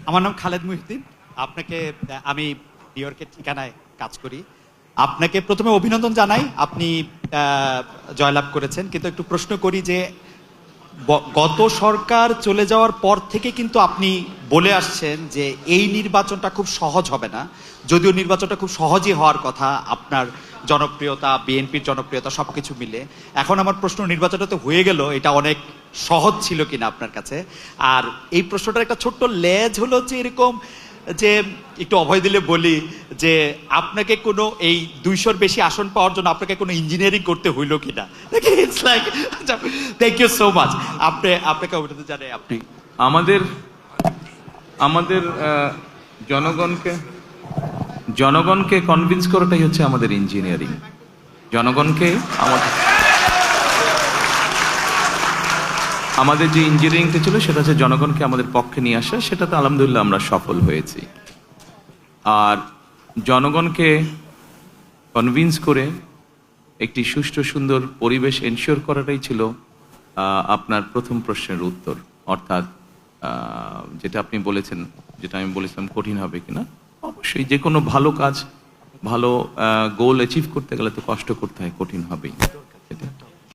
আমার নাম খালেদ মুহিউদ্দিন। আপনাকে আমি নিউ ইয়র্কের ঠিকানায় কাজ করি। আপনাকে প্রথমে অভিনন্দন জানাই, আপনি জয়লাভ করেছেন। কিন্তু একটু প্রশ্ন করি যে গত সরকার চলে যাওয়ার পর থেকে কিন্তু আপনি বলে আসছেন যে এই নির্বাচনটা খুব সহজ হবে না, যদিও নির্বাচনটা খুব সহজই হওয়ার কথা, আপনার জনপ্রিয়তা, বিএনপির জনপ্রিয়তা সবকিছু মিলে। এখন আমার প্রশ্ন, নির্বাচনটা তো হয়ে গেল, এটা অনেক সহজ ছিল কিনা আপনার কাছে? আর এই প্রশ্নটার একটা ছোট্ট লেজ হলো যে এরকম যে একটু অভয় দিলে বলি যে আপনাকে কোনো এই 200-র বেশি আসন পাওয়ার জন্য আপনাকে কোনো ইঞ্জিনিয়ারিং করতে হইলো কিনা। It's like, thank you so much. আপনাকে অভিনন্দন জানাই। আপনি আমাদের আমাদের জনগণকে কনভিন্স করাটাই হচ্ছে আমাদের ইঞ্জিনিয়ারিং। জনগণকে আমাদের যে ইঞ্জিনিয়ারিংটা ছিল সেটা হচ্ছে জনগণকে আমাদের পক্ষে নিয়ে আসা, সেটাতে আলহামদুলিল্লাহ আমরা সফল হয়েছি। আর জনগণকে কনভিন্স করে একটি সুষ্ঠু সুন্দর পরিবেশ এনশিওর করাটাই ছিল আপনার প্রথম প্রশ্নের উত্তর। অর্থাৎ যেটা আপনি বলেছেন, যেটা আমি বলেছিলাম কঠিন হবে কিনা, অবশ্যই যে কোনো ভালো কাজ, ভালো গোল অ্যাচিভ করতে গেলে তো কষ্ট করতে হয়, কঠিন হবেই।